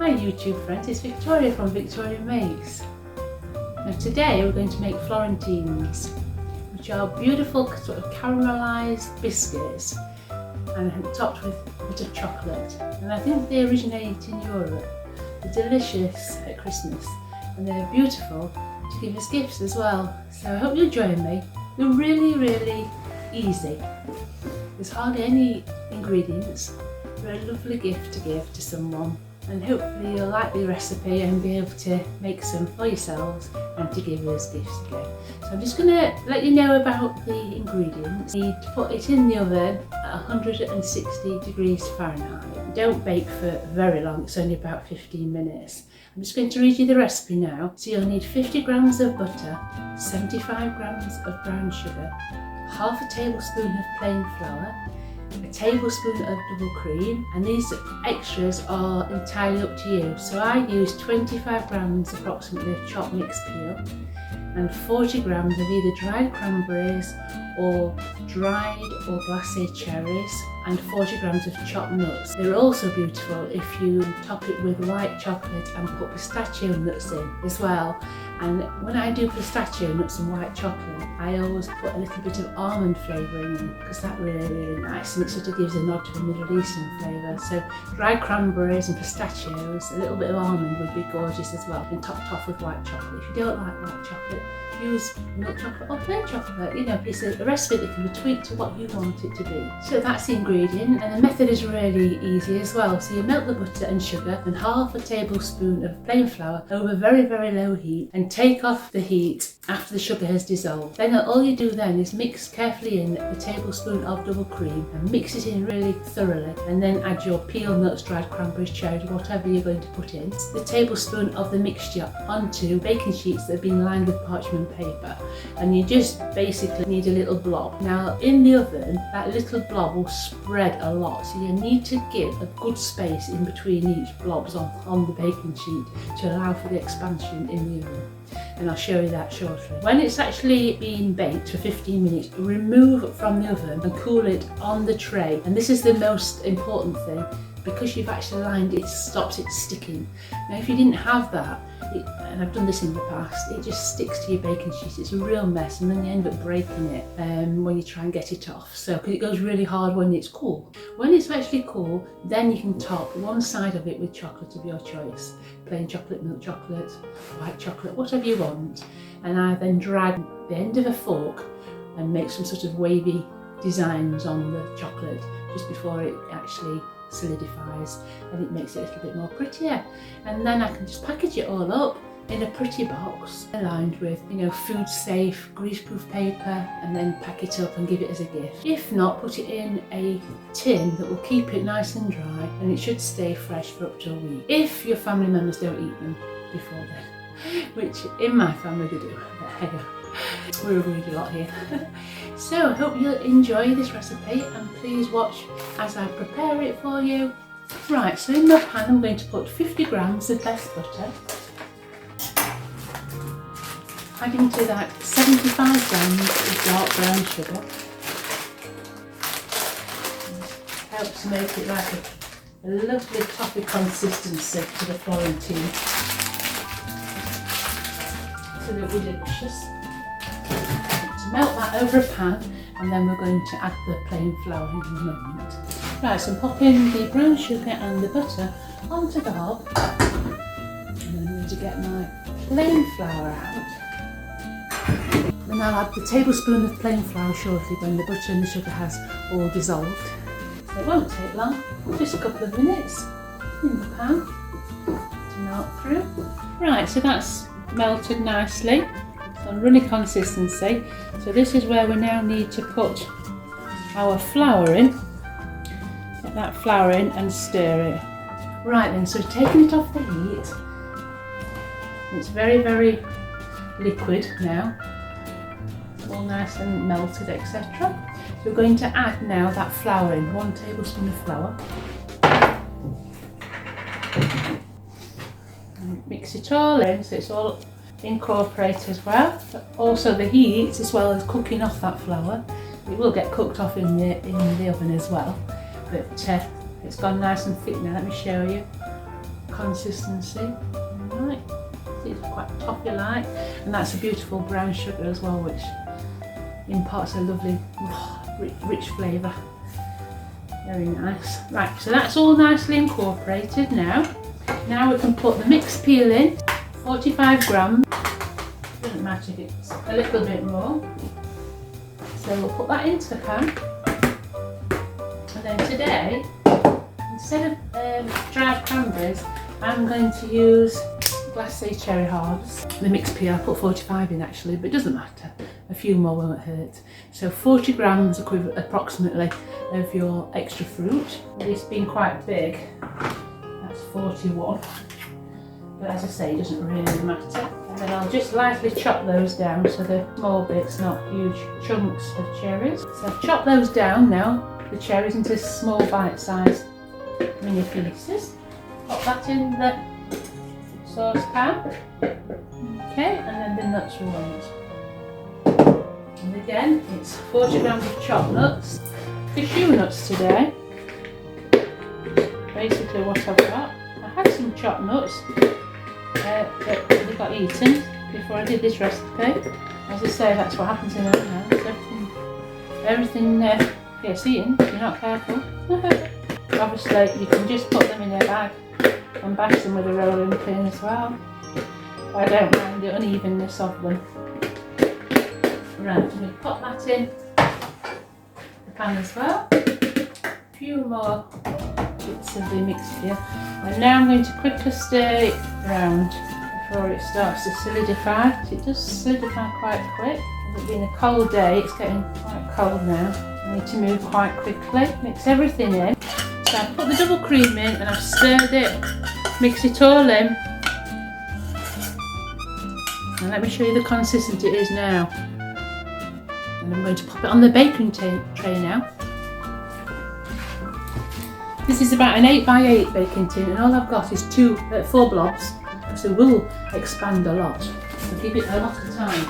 Hi YouTube friends, it's Victoria from Victoria Makes. Now today we're going to make florentines, which are beautiful sort of caramelised biscuits and topped with a bit of chocolate. And I think they originate in Europe. They're delicious at Christmas and they're beautiful to give as gifts as well. So I hope you'll join me. They're really easy. There's hardly any ingredients. They're a lovely gift to give to someone, and hopefully you'll like the recipe and be able to make some for yourselves and to give as gifts again. So I'm just going to let you know about the ingredients. You need to put it in the oven at 160 degrees Fahrenheit. Don't bake for very long, it's only about 15 minutes. I'm just going to read you the recipe now. So you'll need 50 grams of butter, 75 grams of brown sugar, half a tablespoon of plain flour, a tablespoon of double cream, and these extras are entirely up to you. So I use 25 grams approximately of chopped mixed peel and 40 grams of either dried cranberries or dried or glacé cherries and 40 grams of chopped nuts. They're also beautiful if you top it with white chocolate and put pistachio nuts in as well. And when I do pistachio nuts and white chocolate, I always put a little bit of almond flavouring in because that's really nice, and it sort of gives a nod to a Middle Eastern flavour. So dried cranberries and pistachios, a little bit of almond would be gorgeous as well, and topped off with white chocolate. If you don't like white chocolate, use milk chocolate or plain chocolate. You know, it's a recipe that can be tweaked to what you want it to be. So that's the ingredient, and the method is really easy as well. So you melt the butter and sugar and half a tablespoon of plain flour over very low heat, and take off the heat after the sugar has dissolved. Then all you do then is mix carefully in a tablespoon of double cream and mix it in really thoroughly, and then add your peel, nuts, dried cranberries, cherries, whatever you're going to put in. The tablespoon of the mixture onto baking sheets that have been lined with parchment paper, and you just basically need a little blob. Now in the oven, that little blob will spread a lot, so you need to give a good space in between each blobs on the baking sheet to allow for the expansion in the oven. And I'll show you that shortly. When it's actually been baked for 15 minutes, remove it from the oven and cool it on the tray. And this is the most important thing, because you've actually lined it, it stops it sticking. Now if you didn't have that, and I've done this in the past, it just sticks to your baking sheet. It's a real mess, and then you end up breaking it when you try and get it off. So, because it goes really hard when it's cool. When it's actually cool, then you can top one side of it with chocolate of your choice. Plain chocolate, milk chocolate, white chocolate, whatever you want. And I then drag the end of a fork and make some sort of wavy designs on the chocolate just before it actually solidifies, and it makes it a little bit more prettier. And then I can just package it all up in a pretty box lined with, you know, food safe greaseproof paper, and then pack it up and give it as a gift. If not, put it in a tin that will keep it nice and dry, and it should stay fresh for up to a week if your family members don't eat them before then, which in my family they do. But hey, we're agreed a lot here. So I hope you'll enjoy this recipe, and please watch as I prepare it for you. Right, so in my pan I'm going to put 50 grams of best butter, adding to that 75 grams of dark brown sugar. Helps make it like a lovely toffee consistency to the Florentine. Absolutely delicious. Melt that over a pan, and then we're going to add the plain flour in a moment. Right, so I'm popping the brown sugar and the butter onto the hob, and then I'm going to get my plain flour out. Then I'll add the tablespoon of plain flour shortly when the butter and the sugar has all dissolved. So it won't take long, just a couple of minutes in the pan to melt through. Right, so that's melted nicely. On runny consistency. So this is where we now need to put our flour in. Get that flour in and stir it. Right then, so taking it off the heat, it's very liquid now, all nice and melted, etc. So we're going to add now that flour in, 1 tablespoon of flour. And mix it all in so it's all incorporate as well. Also the heat, as well as cooking off that flour, it will get cooked off in the oven as well, but it's gone nice and thick now. Let me show you. consistency. Right, it's quite toffee-like, and that's a beautiful brown sugar as well, which imparts a lovely, rich flavour. Very nice. Right, so that's all nicely incorporated now. Now we can put the mixed peel in, 45 grams. Doesn't matter if it's a little bit more. So we'll put that into the pan. And then today, instead of dried cranberries, I'm going to use glacé cherry halves. The mixed peel, I put 45 in actually, but it doesn't matter. A few more won't hurt. So 40 grams approximately of your extra fruit. This being quite big, that's 41. But as I say, it doesn't really matter. And then I'll just lightly chop those down so they're small bits, not huge chunks of cherries. So I've chopped those down now, the cherries, into small bite-sized mini pieces. Pop that in the saucepan. Okay, and then the nuts we want. And again, it's 40 grams of chopped nuts. Cashew nuts today. Basically what I've got. I had some chopped nuts that they got eaten before I did this recipe. As I say, that's what happens in our house. Everything gets eaten if you're not careful. Obviously, you can just put them in a bag and bash them with a rolling pin as well. I don't mind the unevenness of them. Right, I'm going to pop that in the pan as well. A few more bits of the mixture. And now I'm going to quickly stir it around before it starts to solidify. It does solidify quite quick. With it being a cold day, it's getting quite cold now. I need to move quite quickly. Mix everything in. So I've put the double cream in and I've stirred it. Mix it all in. And let me show you the consistency it is now. And I'm going to pop it on the baking tray now. This is about an 8x8 baking tin, and all I've got is 4 blobs, so it will expand a lot. So give it a lot of time.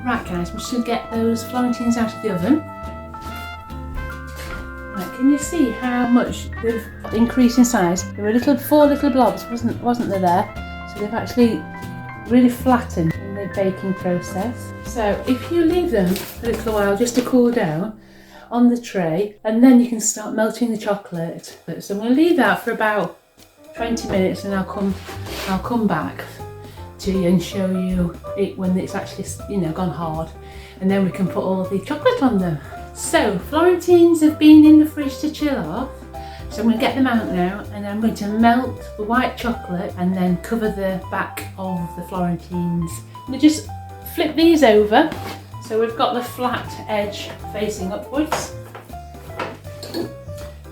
Right guys, I'm just going to get those Florentines out of the oven. Right, can you see how much they've increased in size? There were 4 little blobs, wasn't there? So they've actually really flattened in the baking process. So if you leave them a little while just to cool down on the tray, and then you can start melting the chocolate. So I'm going to leave that for about 20 minutes, and I'll come back to you and show you it when it's actually gone hard, and then we can put all the chocolate on them. So Florentines have been in the fridge to chill off. So I'm going to get them out now, and I'm going to melt the white chocolate and then cover the back of the Florentines. I'm going to just flip these over so we've got the flat edge facing upwards.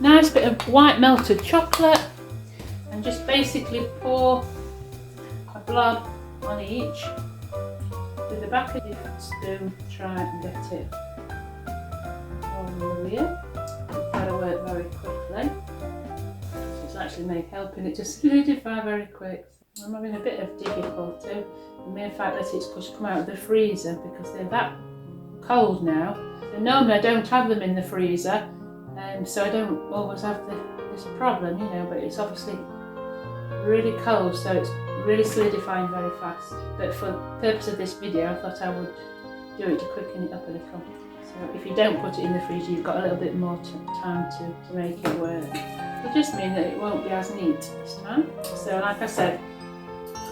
Nice bit of white melted chocolate, and just basically pour a blob on each with the back of the spoon. Try and get it on the wheel. That'll work very quickly. It's actually helping it to solidify very quick. I'm having a bit of difficulty. The mere fact that it's just come out of the freezer because they're that cold now. And normally I don't have them in the freezer, so I don't always have this problem, but it's obviously really cold, so it's really solidifying very fast. But for the purpose of this video, I thought I would do it to quicken it up a little. So if you don't put it in the freezer, you've got a little bit more time to make it work. It just means that it won't be as neat this time. So like I said,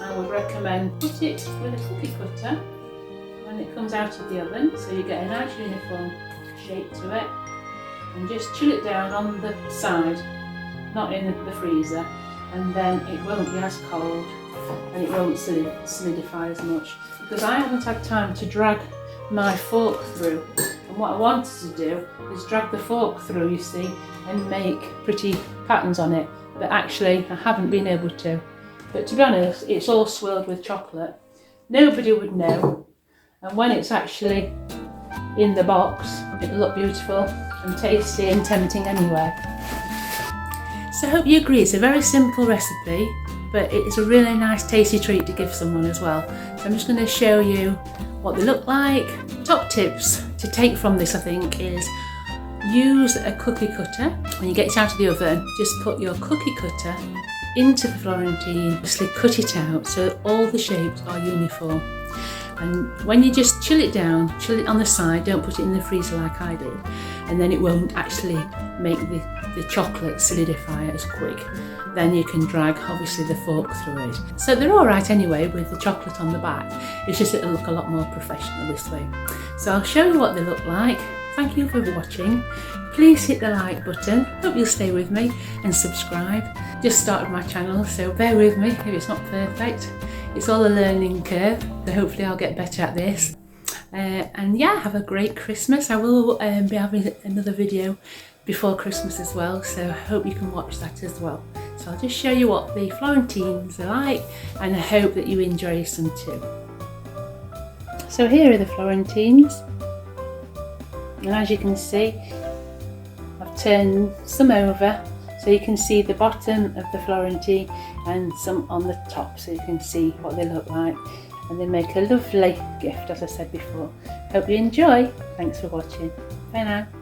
I would recommend put it with a cookie cutter when it comes out of the oven, so you get a nice uniform shape to it, and just chill it down on the side, not in the freezer, and then it won't be as cold and it won't solidify as much, because I haven't had time to drag my fork through, and what I wanted to do is drag the fork through, you see, and make pretty patterns on it, but actually I haven't been able to. But to be honest, it's all swirled with chocolate. Nobody would know, and when it's actually in the box, it'll look beautiful and tasty and tempting anyway. So I hope you agree, it's a very simple recipe, but it's a really nice tasty treat to give someone as well. So I'm just going to show you what they look like. Top tips to take from this, I think, is use a cookie cutter. When you get it out of the oven, just put your cookie cutter into the Florentine, just cut it out so all the shapes are uniform. And when you just chill it down, chill it on the side, don't put it in the freezer like I did, and then it won't actually make the chocolate solidify as quick. Then you can drag obviously the fork through it. So they're all right anyway with the chocolate on the back. It's just it'll look a lot more professional this way. So I'll show you what they look like. Thank you for watching. Please hit the like button. Hope you'll stay with me and subscribe. Just started my channel, so bear with me if it's not perfect. It's all a learning curve, so hopefully I'll get better at this. And yeah, have a great Christmas. I will be having another video before Christmas as well, so I hope you can watch that as well. So I'll just show you what the Florentines are like, and I hope that you enjoy some too. So here are the Florentines, and as you can see, I've turned some over so you can see the bottom of the Florentine and some on the top, so you can see what they look like, and they make a lovely gift, as I said before. Hope you enjoy. Thanks for watching. Bye now.